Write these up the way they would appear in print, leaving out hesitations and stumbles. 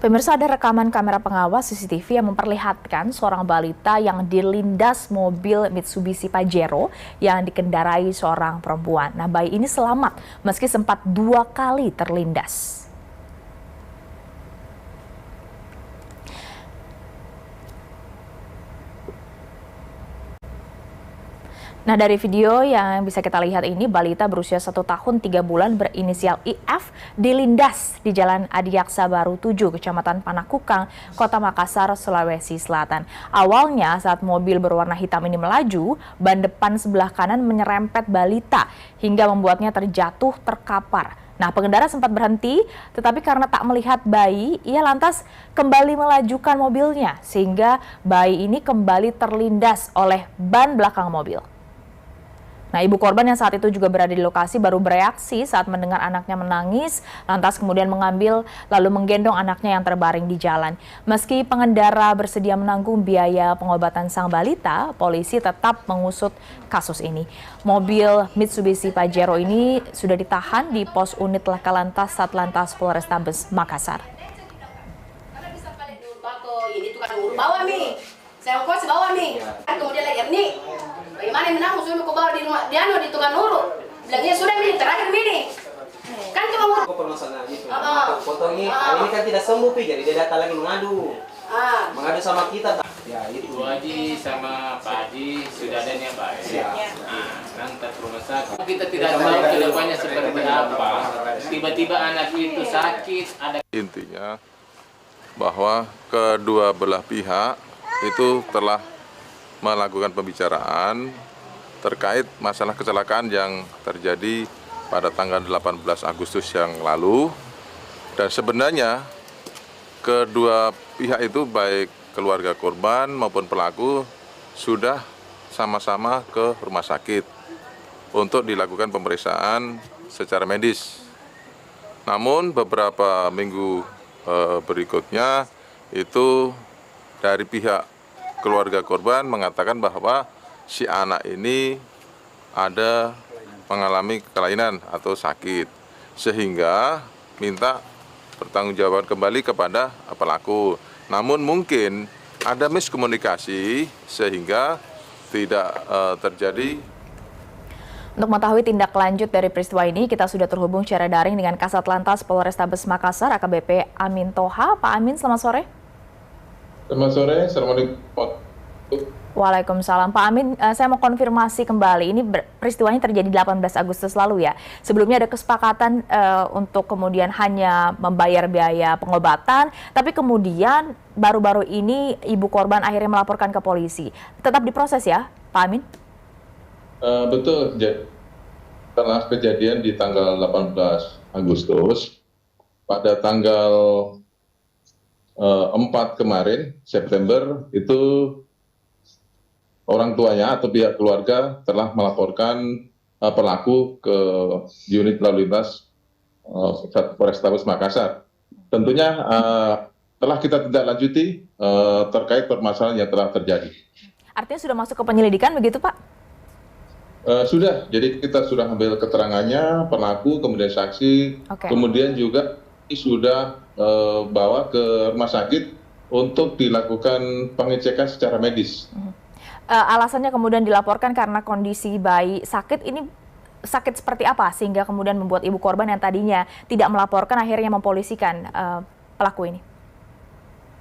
Pemirsa, ada rekaman kamera pengawas CCTV yang memperlihatkan seorang balita yang dilindas mobil Mitsubishi Pajero yang dikendarai seorang perempuan. Nah, bayi ini selamat meski sempat 2 kali terlindas. Nah, dari video yang bisa kita lihat ini, balita berusia 1 tahun 3 bulan berinisial IF dilindas di Jalan Adiaksa Baru 7, Kecamatan Panakukang, Kota Makassar, Sulawesi Selatan. Awalnya saat mobil berwarna hitam ini melaju, ban depan sebelah kanan menyerempet balita hingga membuatnya terjatuh terkapar. Nah, pengendara sempat berhenti, tetapi karena tak melihat bayi, ia lantas kembali melajukan mobilnya, sehingga bayi ini kembali terlindas oleh ban belakang mobil. Nah, ibu korban yang saat itu juga berada di lokasi baru bereaksi saat mendengar anaknya menangis, lantas kemudian mengambil lalu menggendong anaknya yang terbaring di jalan. Meski pengendara bersedia menanggung biaya pengobatan sang balita, polisi tetap mengusut kasus ini. Mobil Mitsubishi Pajero ini sudah ditahan di pos unit Laka Lantas Satlantas Polrestabes Makassar. Ini tukang urut bawa nih, saya ongkos bawa nih, kemudian lagi nih. Bagaimana menang suruh kau bawa di rumah dia di tukang urut. Bilangnya sudah ini terakhir ini. Kan tukang urut. Permasalahan itu. Fotonya ini kan tidak sembuh jadi dia datang lagi mengadu. Mengadu sama kita. Ya itu. Bu Haji sama Pak Haji sudah ada nih Pak. Ya. Nanti ke rumah sakit. Kita tidak tahu kedepannya seperti apa. Tiba-tiba anak itu sakit. Intinya bahwa kedua belah pihak itu telah melakukan pembicaraan terkait masalah kecelakaan yang terjadi pada tanggal 18 Agustus yang lalu. Dan sebenarnya kedua pihak itu baik keluarga korban maupun pelaku sudah sama-sama ke rumah sakit untuk dilakukan pemeriksaan secara medis. Namun beberapa minggu berikutnya itu dari pihak keluarga korban mengatakan bahwa si anak ini ada mengalami kelainan atau sakit, sehingga minta pertanggungjawaban kembali kepada pelaku. Namun mungkin ada miskomunikasi sehingga tidak terjadi. Untuk mengetahui tindak lanjut dari peristiwa ini, kita sudah terhubung secara daring dengan Kasat Lantas Polrestabes Makassar, AKBP Amin Toha. Pak Amin, selamat sore. Selamat sore, Assalamualaikum. Waalaikumsalam. Pak Amin, saya mau konfirmasi kembali. Ini peristiwanya terjadi 18 Agustus lalu ya. Sebelumnya ada kesepakatan untuk kemudian hanya membayar biaya pengobatan, tapi kemudian baru-baru ini ibu korban akhirnya melaporkan ke polisi. Tetap diproses ya, Pak Amin? Betul. Setelah kejadian di tanggal 18 Agustus, pada tanggal 4 kemarin, September, itu orang tuanya atau pihak keluarga telah melaporkan pelaku ke unit lalu lintas Polrestabes Makassar. Tentunya telah kita tindak lanjuti terkait permasalahan yang telah terjadi. Artinya sudah masuk ke penyelidikan begitu, Pak? Sudah, jadi kita sudah ambil keterangannya, pelaku, kemudian saksi, kemudian juga sudah bawa ke rumah sakit untuk dilakukan pengecekan secara medis. Alasannya kemudian dilaporkan karena kondisi bayi sakit. Ini sakit seperti apa sehingga kemudian membuat ibu korban yang tadinya tidak melaporkan akhirnya mempolisikan pelaku ini?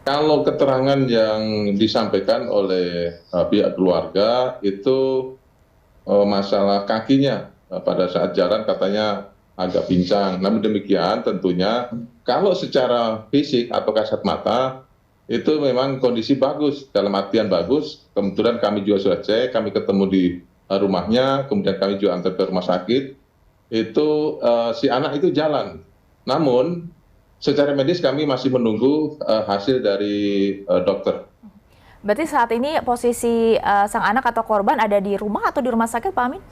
Kalau keterangan yang disampaikan oleh pihak keluarga itu masalah kakinya pada saat jalan katanya agak pincang. Namun demikian tentunya kalau secara fisik atau kasat mata itu memang kondisi bagus, dalam artian bagus. Kemudian kami juga sudah cek, kami ketemu di rumahnya, kemudian kami juga antar ke rumah sakit. Itu si anak itu jalan. Namun secara medis kami masih menunggu hasil dari dokter. Berarti saat ini posisi sang anak atau korban ada di rumah atau di rumah sakit, Pak Amin?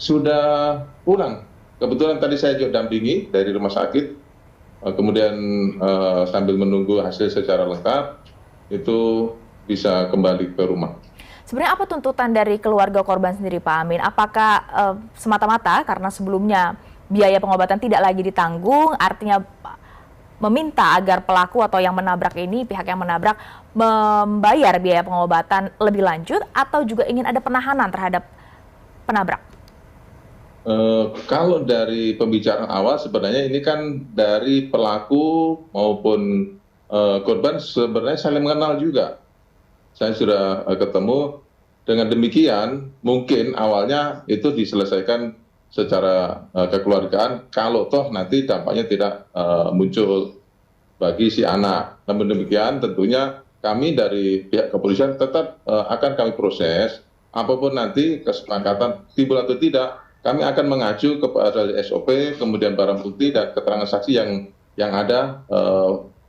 Sudah pulang. Kebetulan tadi saya juga dampingi dari rumah sakit, kemudian sambil menunggu hasil secara lengkap, itu bisa kembali ke rumah. Sebenarnya apa tuntutan dari keluarga korban sendiri, Pak Amin? Apakah semata-mata karena sebelumnya biaya pengobatan tidak lagi ditanggung, artinya meminta agar pelaku atau yang menabrak ini, pihak yang menabrak, membayar biaya pengobatan lebih lanjut atau juga ingin ada penahanan terhadap penabrak? Kalau dari pembicaraan awal sebenarnya ini kan dari pelaku maupun korban sebenarnya saling mengenal juga. Saya sudah ketemu. Dengan demikian mungkin awalnya itu diselesaikan secara kekeluargaan kalau toh nanti dampaknya tidak muncul bagi si anak. Namun demikian tentunya kami dari pihak kepolisian tetap akan kami proses apapun nanti kesepakatan timbul atau tidak, kami akan mengacu kepada SOP, kemudian barang bukti dan keterangan saksi yang ada,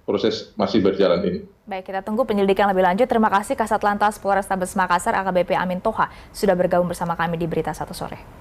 proses masih berjalan ini. Baik, kita tunggu penyelidikan lebih lanjut. Terima kasih Kasat Lantas Polrestabes Makassar AKBP Amin Toha sudah bergabung bersama kami di Berita Satu Sore.